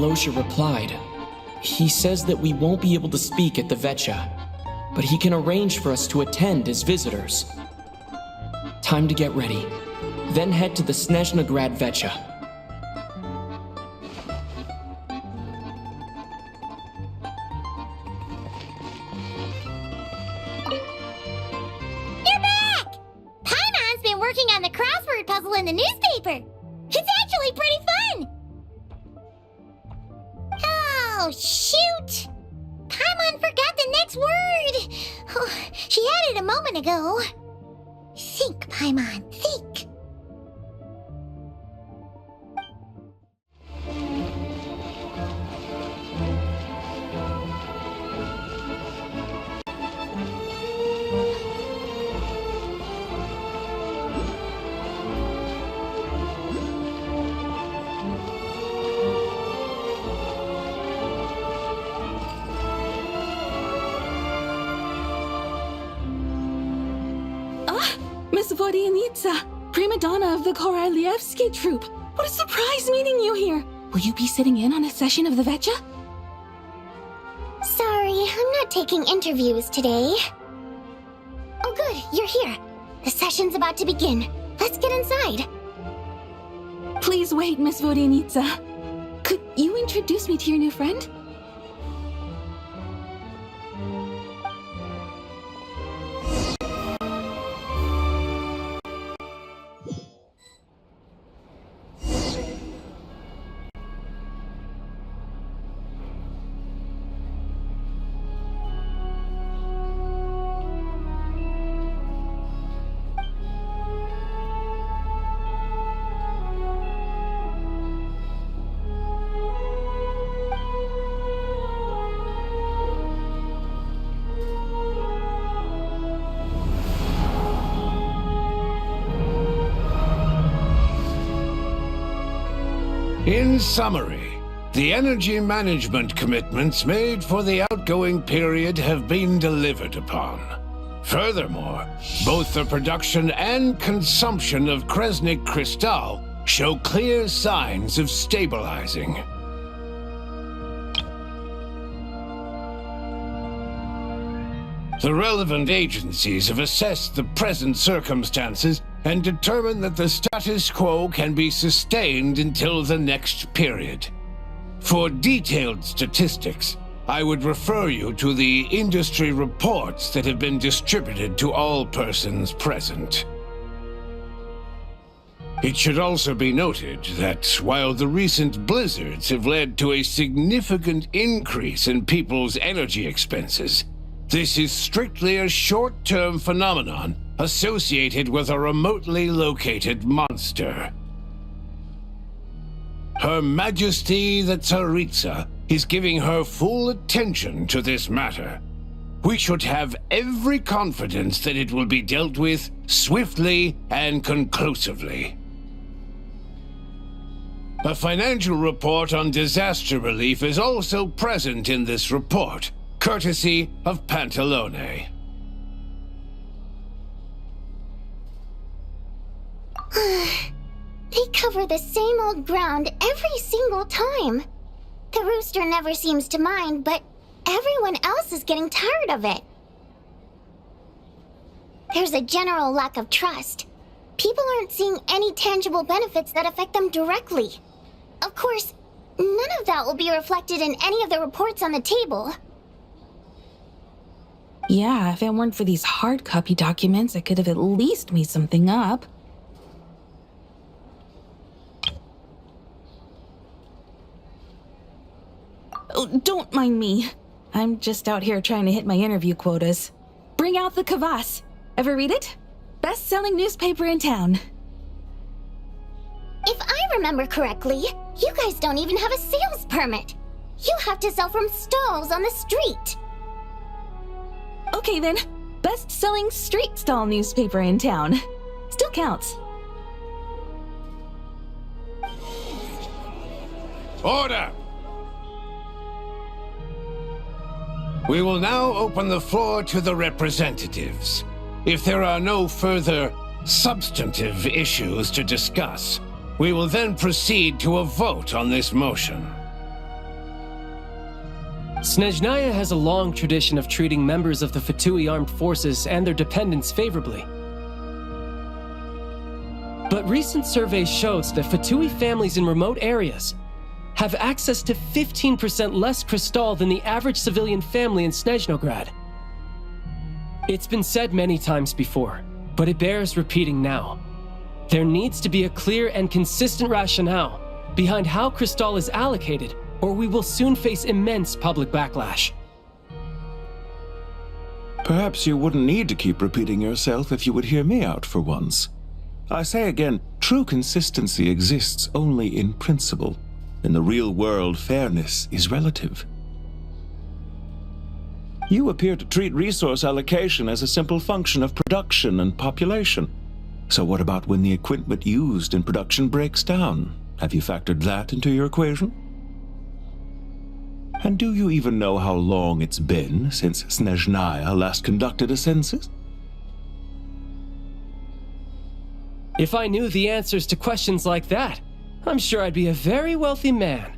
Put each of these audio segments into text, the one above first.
Malosha replied. He says that we won't be able to speak at the Vetcha, but he can arrange for us to attend as visitors. Time to get ready, then head to the Snezhnaya Vetcha. You're back! Paimon's been working on the crossword puzzle in the newspaper. It's actually pretty fun! Oh, shoot! Paimon forgot the next word! Oh, she had it a moment ago. Think, Paimon, think. Miss Vodyanitsa, prima donna of the Korolievsky troupe. What a surprise meeting you here. Will you be sitting in on a session of the Vetcha? Sorry, I'm not taking interviews today. Oh good, you're here. The session's about to begin. Let's get inside. Please wait, Miss Vodyanitsa. Could you introduce me to your new friend? In summary, the energy management commitments made for the outgoing period have been delivered upon. Furthermore, both the production and consumption of Kresnik Crystal show clear signs of stabilizing. The relevant agencies have assessed the present circumstances and determined that the status quo can be sustained until the next period. For detailed statistics, I would refer you to the industry reports that have been distributed to all persons present. It should also be noted that while the recent blizzards have led to a significant increase in people's energy expenses, this is strictly a short-term phenomenon associated with a remotely located monster. Her Majesty the Tsaritsa is giving her full attention to this matter. We should have every confidence that it will be dealt with swiftly and conclusively. A financial report on disaster relief is also present in this report, courtesy of Pantalone. They cover the same old ground every single time. The rooster never seems to mind, but everyone else is getting tired of it. There's a general lack of trust. People aren't seeing any tangible benefits that affect them directly. Of course, none of that will be reflected in any of the reports on the table. Yeah, if it weren't for these hard copy documents, I could have at least made something up. Oh, don't mind me. I'm just out here trying to hit my interview quotas. Bring out the kvass. Ever read it? Best-selling newspaper in town. If I remember correctly, you guys don't even have a sales permit. You have to sell from stalls on the street. Okay then, best-selling street stall newspaper in town. Still counts. Order! We will now open the floor to the representatives. If there are no further substantive issues to discuss, we will then proceed to a vote on this motion. Snezhnaya has a long tradition of treating members of the Fatui armed forces and their dependents favorably. But recent surveys shows that Fatui families in remote areas have access to 15% less crystal than the average civilian family in Snezhnograd. It's been said many times before, but it bears repeating now. There needs to be a clear and consistent rationale behind how crystal is allocated, or we will soon face immense public backlash. Perhaps you wouldn't need to keep repeating yourself if you would hear me out for once. I say again, true consistency exists only in principle. In the real world, fairness is relative. You appear to treat resource allocation as a simple function of production and population. So what about when the equipment used in production breaks down? Have you factored that into your equation? And do you even know how long it's been since Snezhnaya last conducted a census? If I knew the answers to questions like that, I'm sure I'd be a very wealthy man.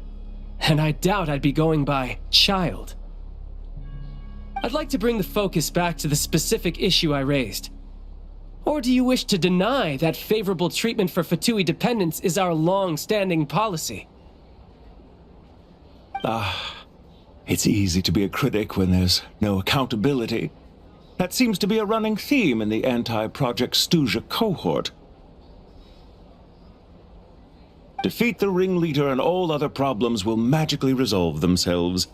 And I doubt I'd be going by child. I'd like to bring the focus back to the specific issue I raised. Or do you wish to deny that favorable treatment for Fatui dependents is our long-standing policy? It's easy to be a critic when there's no accountability. That seems to be a running theme in the anti-Project Stuja cohort. Defeat the ringleader and all other problems will magically resolve themselves.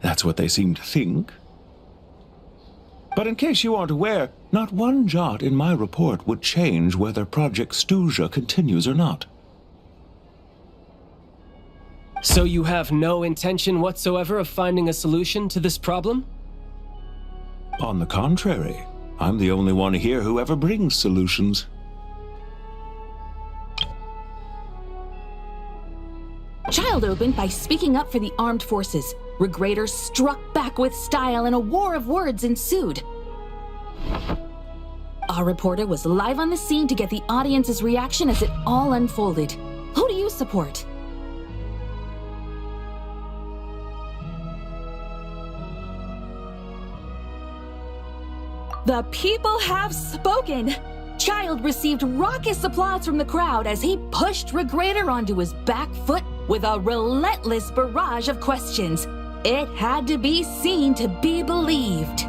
That's what they seem to think. But in case you aren't aware, not one jot in my report would change whether Project Stuja continues or not. So you have no intention whatsoever of finding a solution to this problem? On the contrary, I'm the only one here who ever brings solutions. Child opened by speaking up for the armed forces. Regrator struck back with style and a war of words ensued. Our reporter was live on the scene to get the audience's reaction as it all unfolded. Who do you support? The people have spoken! Child received raucous applause from the crowd as he pushed Regrator onto his back foot with a relentless barrage of questions. It had to be seen to be believed.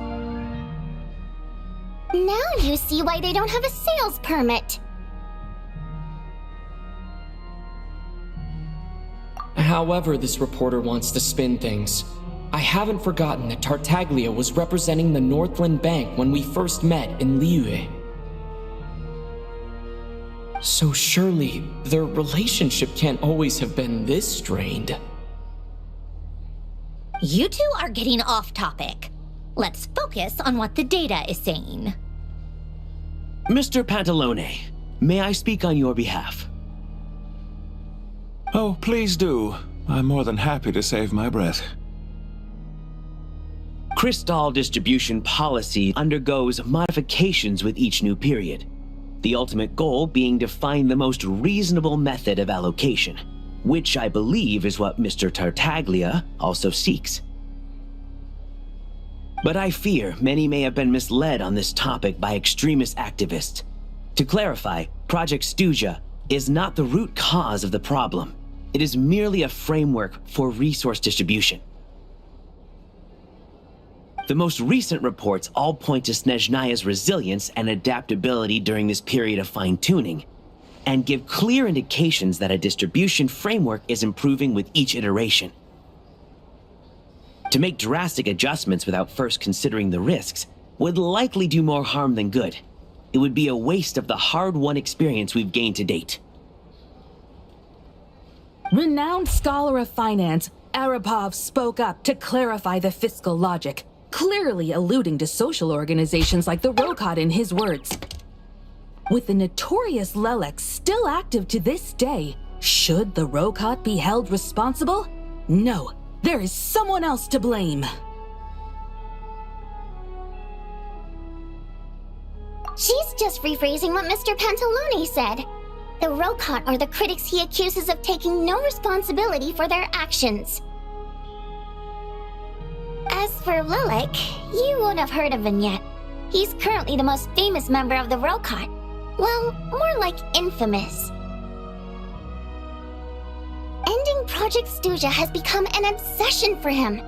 Now you see why they don't have a sales permit. However this reporter wants to spin things, I haven't forgotten that Tartaglia was representing the Northland Bank when we first met in Liyue. So surely, their relationship can't always have been this strained. You two are getting off topic. Let's focus on what the data is saying. Mr. Pantalone, may I speak on your behalf? Oh, please do. I'm more than happy to save my breath. Crystal distribution policy undergoes modifications with each new period. The ultimate goal being to find the most reasonable method of allocation, which I believe is what Mr. Tartaglia also seeks. But I fear many may have been misled on this topic by extremist activists. To clarify, Project Stuja is not the root cause of the problem. It is merely a framework for resource distribution. The most recent reports all point to Snezhnaya's resilience and adaptability during this period of fine-tuning, and give clear indications that a distribution framework is improving with each iteration. To make drastic adjustments without first considering the risks would likely do more harm than good. It would be a waste of the hard-won experience we've gained to date. Renowned scholar of finance, Arapov spoke up to clarify the fiscal logic, clearly alluding to social organizations like the Rokot in his words. With the notorious Lelex still active to this day, should the Rokot be held responsible? No, there is someone else to blame. She's just rephrasing what Mr. Pantalone said. The Rokot are the critics he accuses of taking no responsibility for their actions. As for Lilik, you won't have heard of him yet. He's currently the most famous member of the Rokot. Well, more like infamous. Ending Project Stuja has become an obsession for him.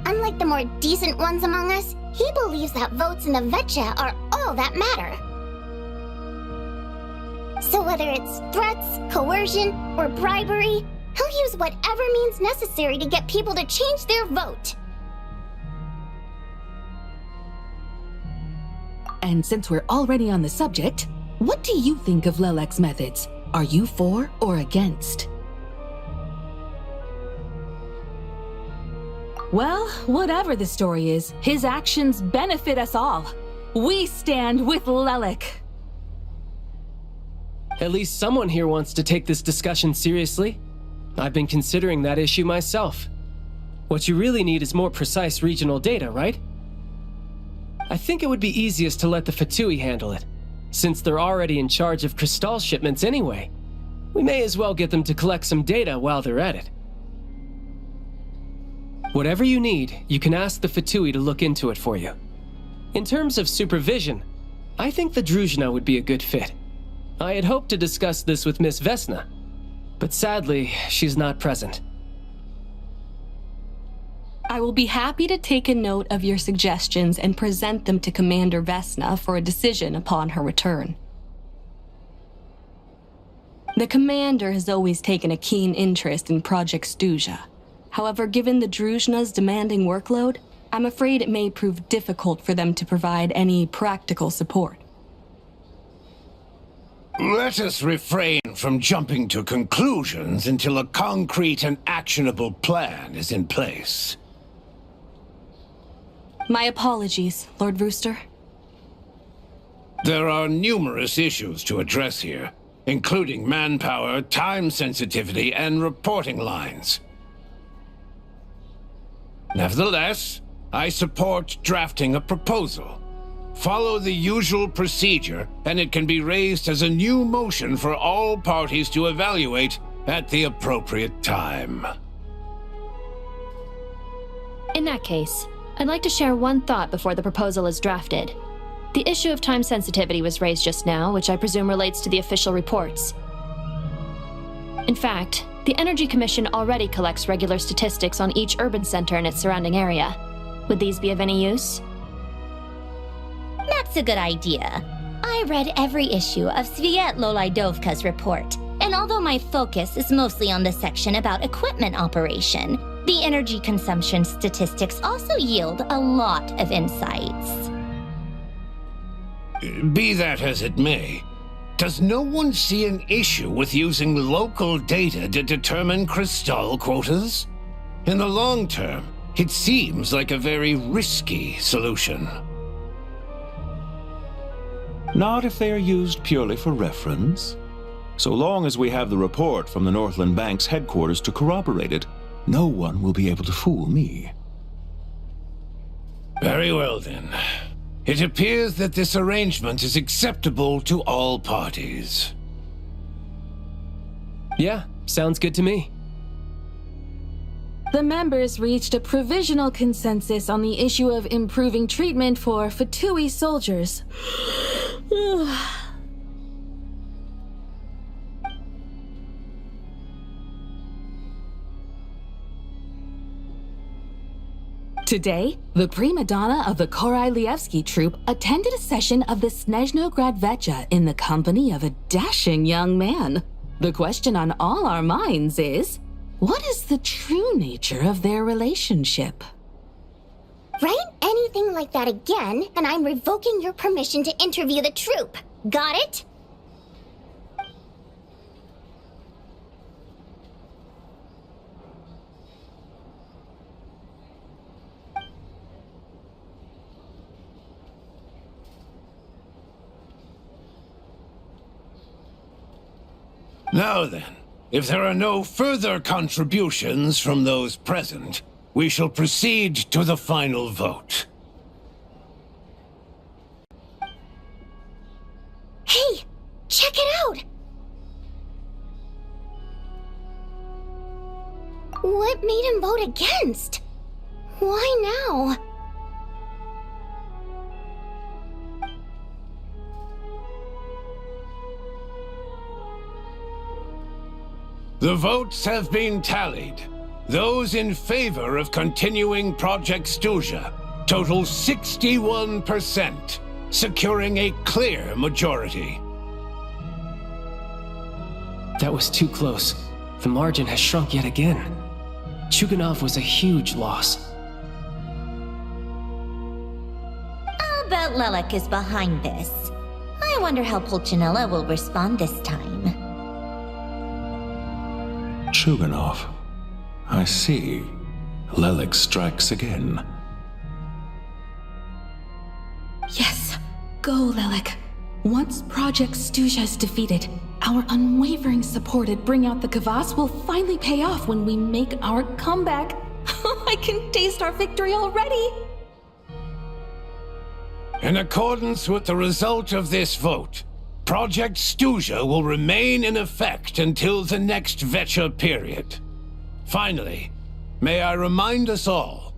Unlike the more decent ones among us, he believes that votes in the Vetcha are all that matter. So whether it's threats, coercion, or bribery, he'll use whatever means necessary to get people to change their vote. And since we're already on the subject, what do you think of Lilik's methods? Are you for or against? Well, whatever the story is, his actions benefit us all. We stand with Lilik. At least someone here wants to take this discussion seriously. I've been considering that issue myself. What you really need is more precise regional data, right? I think it would be easiest to let the Fatui handle it, since they're already in charge of Crystal shipments anyway. We may as well get them to collect some data while they're at it. Whatever you need, you can ask the Fatui to look into it for you. In terms of supervision, I think the Druzhna would be a good fit. I had hoped to discuss this with Miss Vesna, but sadly, she's not present. I will be happy to take a note of your suggestions and present them to Commander Vesna for a decision upon her return. The Commander has always taken a keen interest in Project Stuja. However, given the Druzhna's demanding workload, I'm afraid it may prove difficult for them to provide any practical support. Let us refrain from jumping to conclusions until a concrete and actionable plan is in place. My apologies, Lord Rooster. There are numerous issues to address here, including manpower, time sensitivity, and reporting lines. Nevertheless, I support drafting a proposal. Follow the usual procedure, and it can be raised as a new motion for all parties to evaluate at the appropriate time. In that case, I'd like to share one thought before the proposal is drafted. The issue of time sensitivity was raised just now, which I presume relates to the official reports. In fact, the Energy Commission already collects regular statistics on each urban center and its surrounding area. Would these be of any use? That's a good idea. I read every issue of Sviet-Lolaidovka's report, and although my focus is mostly on the section about equipment operation, the energy consumption statistics also yield a lot of insights. Be that as it may, does no one see an issue with using local data to determine Crystal quotas? In the long term, it seems like a very risky solution. Not if they are used purely for reference. So long as we have the report from the Northland Bank's headquarters to corroborate it, no one will be able to fool me. Very well then. It appears that this arrangement is acceptable to all parties. Yeah, sounds good to me. The members reached a provisional consensus on the issue of improving treatment for Fatui soldiers. Today, the prima donna of the Korailievsky troupe attended a session of the Snezhnaya Vetcha in the company of a dashing young man. The question on all our minds is, what is the true nature of their relationship? Write anything like that again, and I'm revoking your permission to interview the troupe. Got it? Now then, if there are no further contributions from those present, we shall proceed to the final vote. Hey, check it out! What made him vote against? Why now? The votes have been tallied. Those in favor of continuing Project Stuzha total 61%, securing a clear majority. That was too close. The margin has shrunk yet again. Chuganov was a huge loss. I'll bet Lelek is behind this. I wonder how Pulcinella will respond this time. Chuganov. I see. Lelek strikes again. Yes, go, Lelek. Once Project Stuzha is defeated, our unwavering support at Bring Out the Kvass will finally pay off when we make our comeback. I can taste our victory already! In accordance with the result of this vote, Project Stuzha will remain in effect until the next Vecha period. Finally, may I remind us all,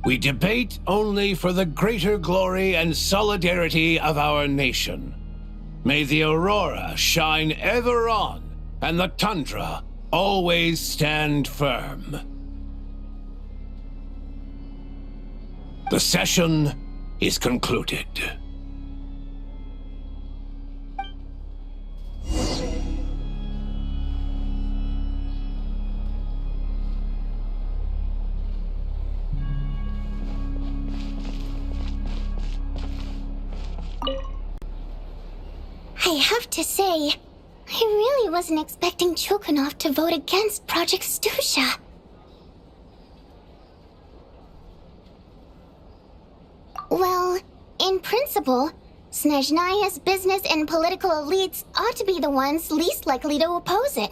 we debate only for the greater glory and solidarity of our nation. May the aurora shine ever on, and the tundra always stand firm. The session is concluded. I have to say, I really wasn't expecting Chuganov to vote against Project Stuzha. Well, in principle, Snezhnaya's business and political elites ought to be the ones least likely to oppose it.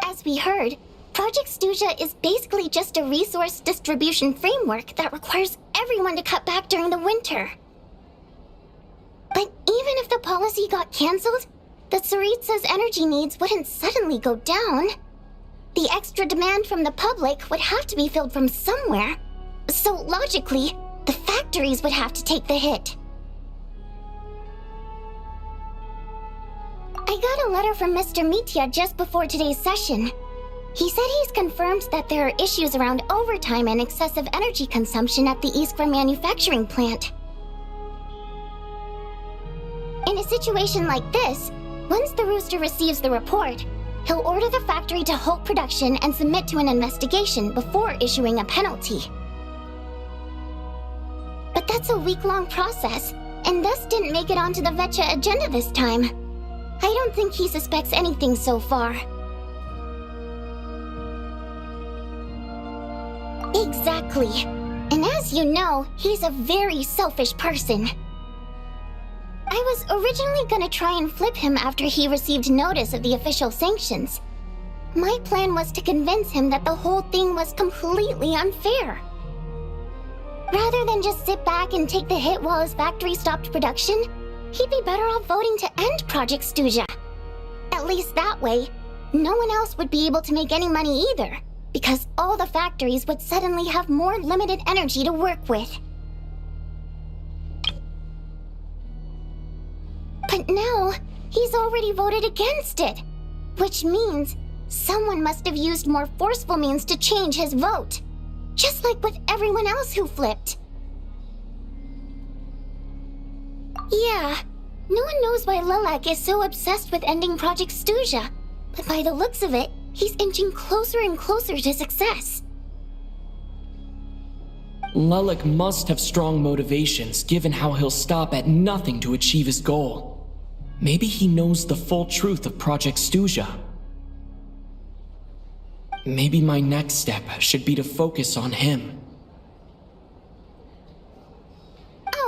As we heard, Project Stuzha is basically just a resource distribution framework that requires everyone to cut back during the winter. But even if the policy got cancelled, the Tsaritsa's energy needs wouldn't suddenly go down. The extra demand from the public would have to be filled from somewhere. So logically, the factories would have to take the hit. I got a letter from Mr. Mitya just before today's session. He said he's confirmed that there are issues around overtime and excessive energy consumption at the Iskra manufacturing plant. In a situation like this, once the Rooster receives the report, he'll order the factory to halt production and submit to an investigation before issuing a penalty. But that's a week-long process, and thus didn't make it onto the Vecha agenda this time. I don't think he suspects anything so far. Exactly. And as you know, he's a very selfish person. I was originally gonna try and flip him after he received notice of the official sanctions. My plan was to convince him that the whole thing was completely unfair. Rather than just sit back and take the hit while his factory stopped production, he'd be better off voting to end Project Stuzha. At least that way, no one else would be able to make any money either, because all the factories would suddenly have more limited energy to work with. But now, he's already voted against it, which means someone must have used more forceful means to change his vote, just like with everyone else who flipped. Yeah, no one knows why Lelek is so obsessed with ending Project Stuzha, but by the looks of it, he's inching closer and closer to success. Lelek must have strong motivations, given how he'll stop at nothing to achieve his goal. Maybe he knows the full truth of Project Stuzha. Maybe my next step should be to focus on him.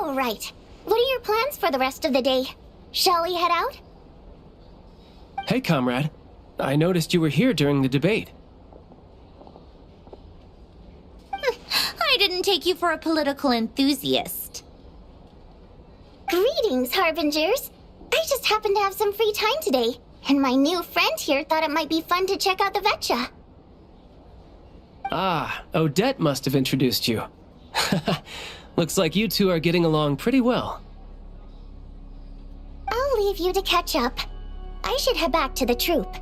All right. What are your plans for the rest of the day? Shall we head out? Hey, comrade. I noticed you were here during the debate. I didn't take you for a political enthusiast. Greetings, Harbingers. I just happened to have some free time today, and my new friend here thought it might be fun to check out the Vecha. Ah, Odette must have introduced you. Looks like you two are getting along pretty well. I'll leave you to catch up. I should head back to the troop.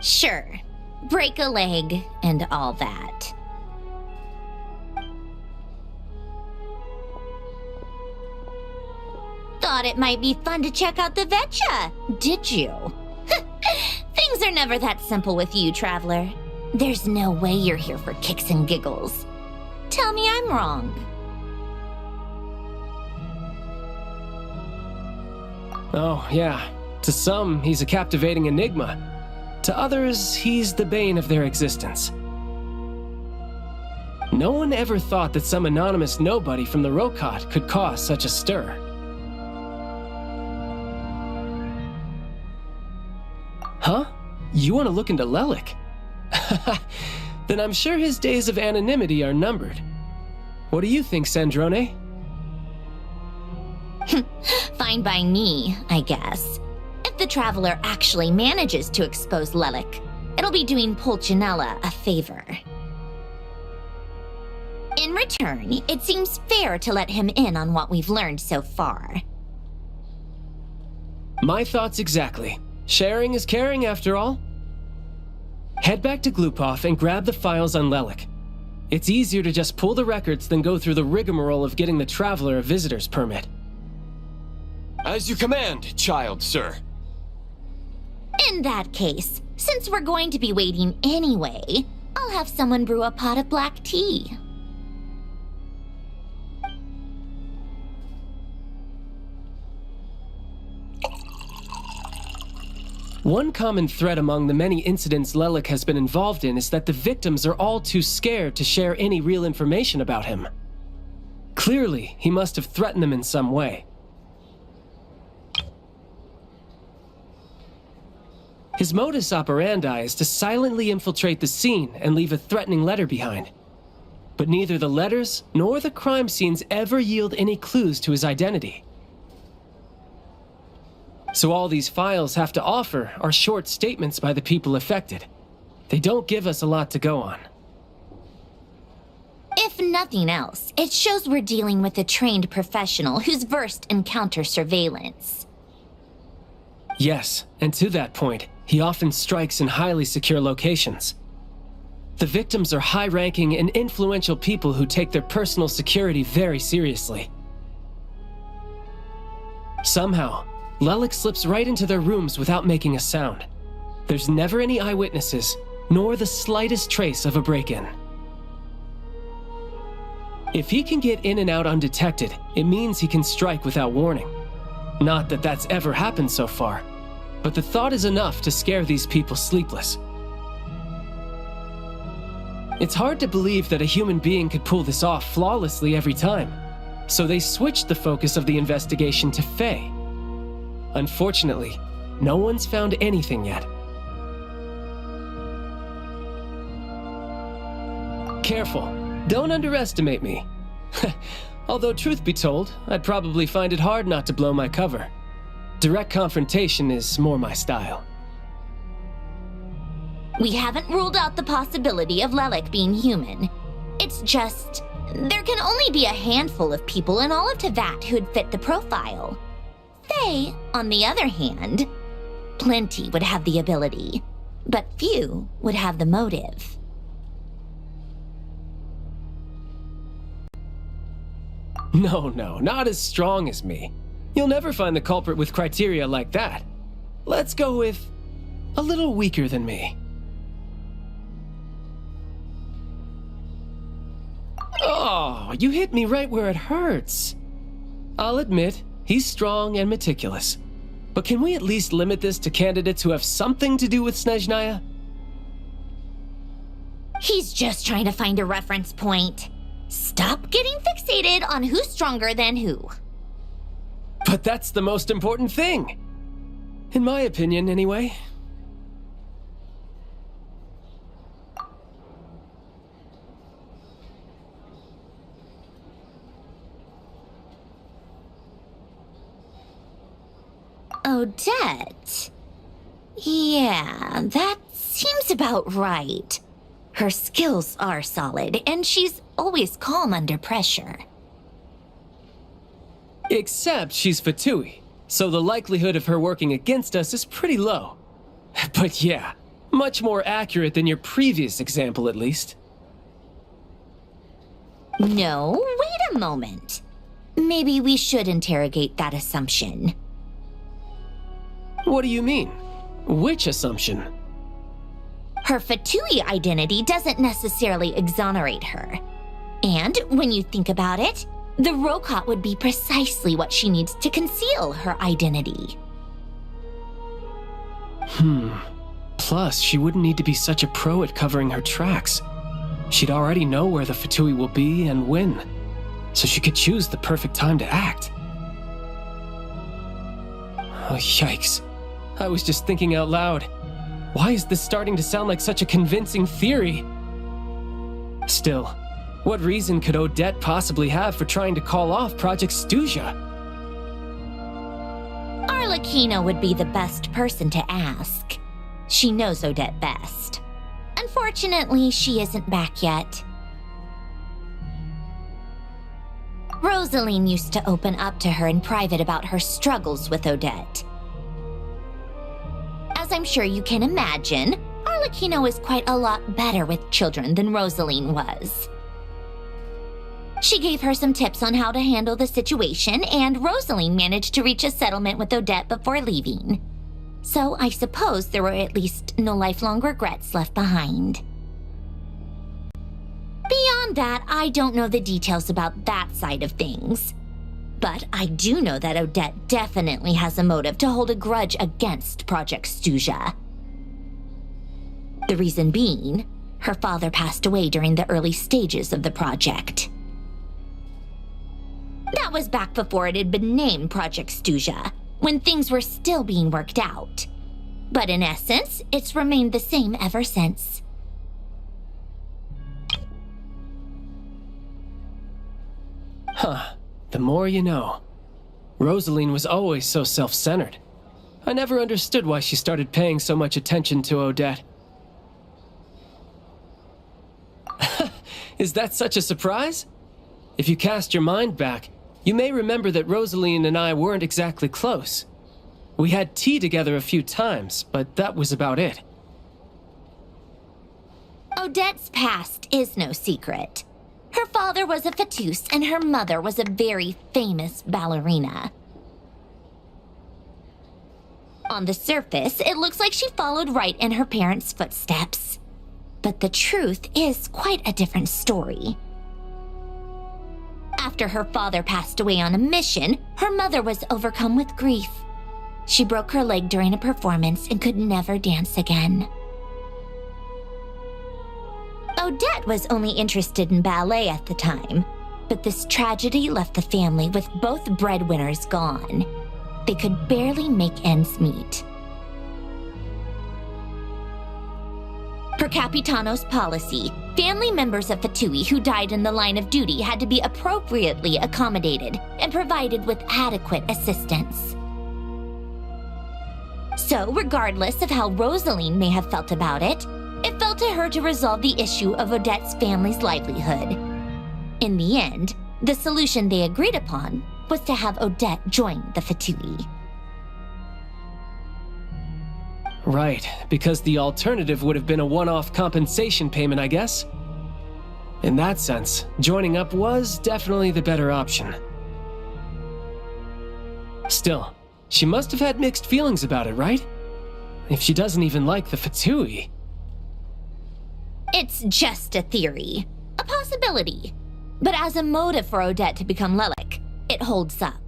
Sure. Break a leg and all that. Thought it might be fun to check out the Vetcha, did you? Things are never that simple with you, Traveler. There's no way you're here for kicks and giggles. Tell me I'm wrong. Oh, yeah. To some, he's a captivating enigma. To others, he's the bane of their existence. No one ever thought that some anonymous nobody from the Rokot could cause such a stir. Huh? You want to look into Lelik? Then I'm sure his days of anonymity are numbered. What do you think, Sandrone? Fine by me, I guess. If the Traveler actually manages to expose Lelik, it'll be doing Pulcinella a favor. In return, it seems fair to let him in on what we've learned so far. My thoughts exactly. Sharing is caring, after all. Head back to Glupov and grab the files on Lelik. It's easier to just pull the records than go through the rigmarole of getting the Traveler a visitor's permit. As you command, child, sir. In that case, since we're going to be waiting anyway, I'll have someone brew a pot of black tea. One common thread among the many incidents Lelik has been involved in is that the victims are all too scared to share any real information about him. Clearly, he must have threatened them in some way. His modus operandi is to silently infiltrate the scene and leave a threatening letter behind. But neither the letters nor the crime scenes ever yield any clues to his identity. So all these files have to offer are short statements by the people affected. They don't give us a lot to go on. If nothing else, it shows we're dealing with a trained professional who's versed in counter-surveillance. Yes, and to that point, he often strikes in highly secure locations. The victims are high-ranking and influential people who take their personal security very seriously. Somehow, Lelik slips right into their rooms without making a sound. There's never any eyewitnesses, nor the slightest trace of a break-in. If he can get in and out undetected, it means he can strike without warning. Not that that's ever happened so far, but the thought is enough to scare these people sleepless. It's hard to believe that a human being could pull this off flawlessly every time, so they switched the focus of the investigation to Faye. Unfortunately, no one's found anything yet. Careful, don't underestimate me. Although truth be told, I'd probably find it hard not to blow my cover. Direct confrontation is more my style. We haven't ruled out the possibility of Lelik being human. It's just, there can only be a handful of people in all of Teyvat who'd fit the profile. Faye, on the other hand, plenty would have the ability, but few would have the motive. No, not as strong as me. You'll never find the culprit with criteria like that. Let's go with a little weaker than me. Oh, you hit me right where it hurts. I'll admit, he's strong and meticulous. But can we at least limit this to candidates who have something to do with Snezhnaya? He's just trying to find a reference point. Stop getting fixated on who's stronger than who. But that's the most important thing. In my opinion, anyway. Odette? Yeah, that seems about right. Her skills are solid, and she's always calm under pressure. Except she's Fatui, so the likelihood of her working against us is pretty low. But yeah, much more accurate than your previous example, at least. No, wait a moment. Maybe we should interrogate that assumption. What do you mean? Which assumption? Her Fatui identity doesn't necessarily exonerate her. And when you think about it, the Rokot would be precisely what she needs to conceal her identity. Plus, she wouldn't need to be such a pro at covering her tracks. She'd already know where the Fatui will be and when, so she could choose the perfect time to act. Oh, yikes. I was just thinking out loud. Why is this starting to sound like such a convincing theory? Still, what reason could Odette possibly have for trying to call off Project Snezhnaya? Arlecchino would be the best person to ask. She knows Odette best. Unfortunately, she isn't back yet. Rosaline used to open up to her in private about her struggles with Odette. As I'm sure you can imagine, Arlecchino is quite a lot better with children than Rosaline was. She gave her some tips on how to handle the situation, and Rosaline managed to reach a settlement with Odette before leaving. So I suppose there were at least no lifelong regrets left behind. Beyond that, I don't know the details about that side of things. But I do know that Odette definitely has a motive to hold a grudge against Project Snezhnaya. The reason being, her father passed away during the early stages of the project. That was back before it had been named Project Snezhnaya, when things were still being worked out. But in essence, it's remained the same ever since. Huh. The more you know. Rosaline was always so self-centered. I never understood why she started paying so much attention to Odette. Is that such a surprise? If you cast your mind back, you may remember that Rosaline and I weren't exactly close. We had tea together a few times, but that was about it. Odette's past is no secret. Her father was a fatus and her mother was a very famous ballerina. On the surface, it looks like she followed right in her parents' footsteps. But the truth is quite a different story. After her father passed away on a mission, her mother was overcome with grief. She broke her leg during a performance and could never dance again. Odette was only interested in ballet at the time, but this tragedy left the family with both breadwinners gone. They could barely make ends meet. Per Capitano's policy, family members of Fatui who died in the line of duty had to be appropriately accommodated and provided with adequate assistance. So, regardless of how Rosaline may have felt about it, it fell to her to resolve the issue of Odette's family's livelihood. In the end, the solution they agreed upon was to have Odette join the Fatui. Right, because the alternative would have been a one-off compensation payment, I guess. In that sense, joining up was definitely the better option. Still, she must have had mixed feelings about it, right? If she doesn't even like the Fatui. It's just a theory, a possibility. But as a motive for Odette to become Lelik, it holds up.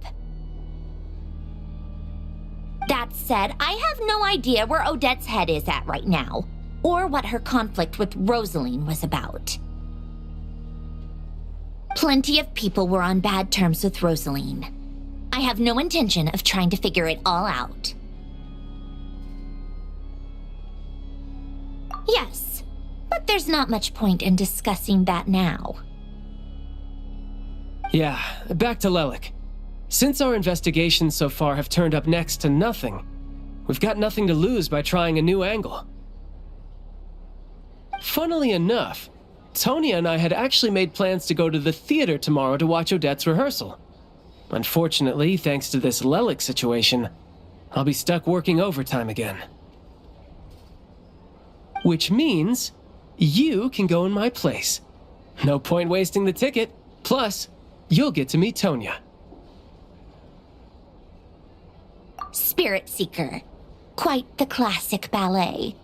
That said, I have no idea where Odette's head is at right now, or what her conflict with Rosaline was about. Plenty of people were on bad terms with Rosaline. I have no intention of trying to figure it all out. Yes, but there's not much point in discussing that now. Yeah, back to Lelik. Since our investigations so far have turned up next to nothing, we've got nothing to lose by trying a new angle. Funnily enough, Tonya and I had actually made plans to go to the theater tomorrow to watch Odette's rehearsal. Unfortunately, thanks to this Lelik situation, I'll be stuck working overtime again. Which means you can go in my place. No point wasting the ticket. Plus, you'll get to meet Tonya. Spirit Seeker. Quite the classic ballet.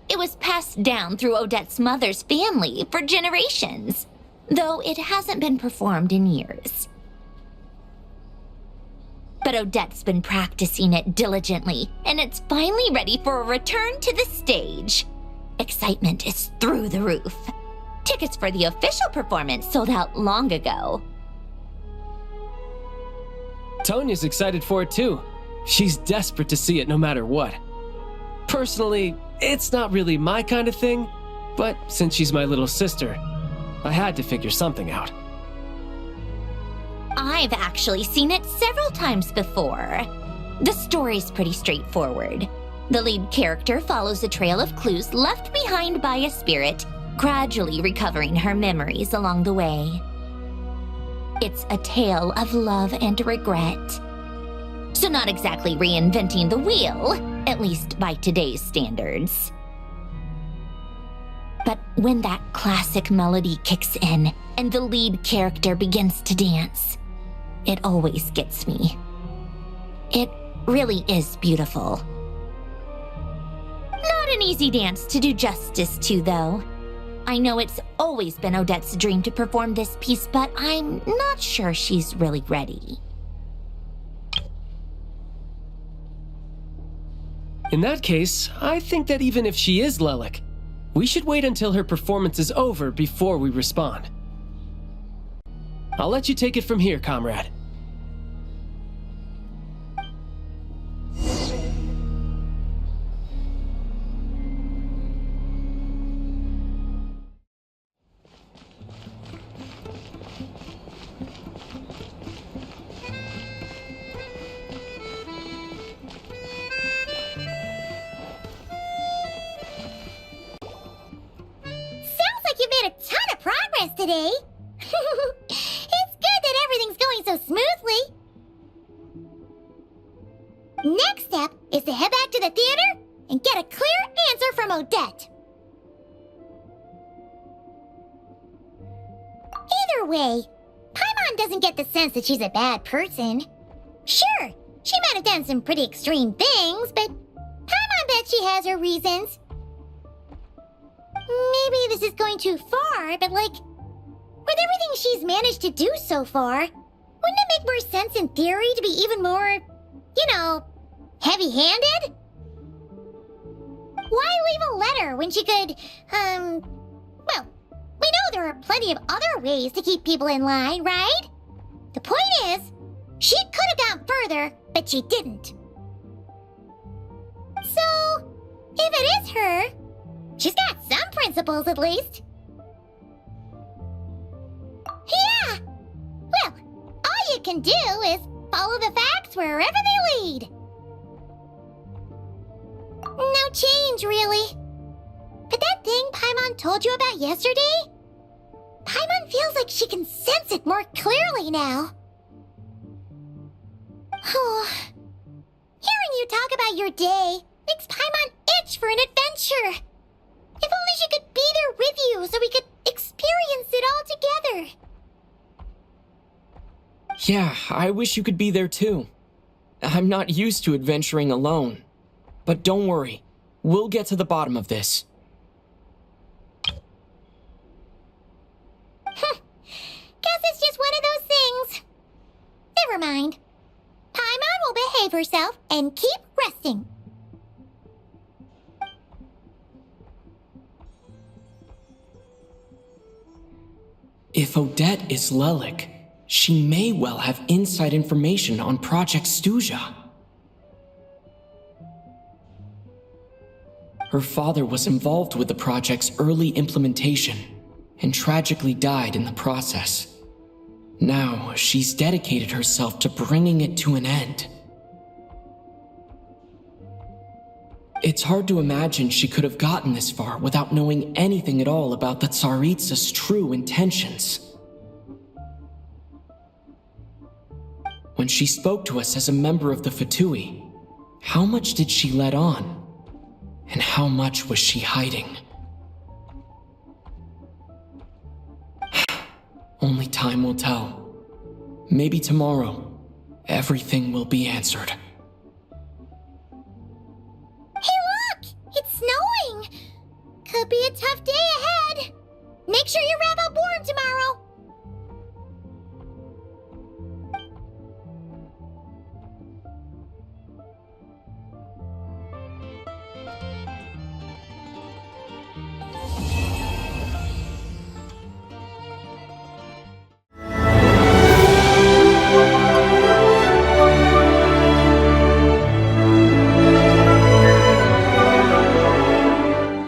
It was passed down through Odette's mother's family for generations, though it hasn't been performed in years. But Odette's been practicing it diligently, and it's finally ready for a return to the stage. Excitement is through the roof. Tickets for the official performance sold out long ago. Tonya's excited for it too. She's desperate to see it no matter what. Personally, it's not really my kind of thing, but since she's my little sister, I had to figure something out. I've actually seen it several times before. The story's pretty straightforward. The lead character follows a trail of clues left behind by a spirit, gradually recovering her memories along the way. It's a tale of love and regret. So not exactly reinventing the wheel, at least by today's standards. But when that classic melody kicks in and the lead character begins to dance, it always gets me. It really is beautiful. Not an easy dance to do justice to, though. I know it's always been Odette's dream to perform this piece, but I'm not sure she's really ready. In that case, I think that even if she is Lelik, we should wait until her performance is over before we respond. I'll let you take it from here, comrade. Today. It's good that everything's going so smoothly. Next step is to head back to the theater and get a clear answer from Odette. Either way, Paimon doesn't get the sense that she's a bad person. Sure, she might have done some pretty extreme things, but Paimon bets she has her reasons. Maybe this is going too far, but with everything she's managed to do so far, wouldn't it make more sense in theory to be even more, heavy-handed? Why leave a letter when she could, well, we know there are plenty of other ways to keep people in line, right? The point is, she could have gone further, but she didn't. So, if it is her, she's got some principles at least. Yeah! Well, all you can do is follow the facts wherever they lead. No change, really. But that thing Paimon told you about yesterday? Paimon feels like she can sense it more clearly now. Hearing you talk about your day makes Paimon itch for an adventure. If only she could be there with you so we could experience it all together. Yeah, I wish you could be there too. I'm not used to adventuring alone. But don't worry, we'll get to the bottom of this. Guess it's just one of those things. Never mind. Paimon will behave herself and keep resting. If Odette is Lelik, she may well have inside information on Project Stuzha. Her father was involved with the project's early implementation and tragically died in the process. Now, she's dedicated herself to bringing it to an end. It's hard to imagine she could have gotten this far without knowing anything at all about the Tsaritsa's true intentions. When she spoke to us as a member of the Fatui, how much did she let on? And how much was she hiding? Only time will tell. Maybe tomorrow, everything will be answered.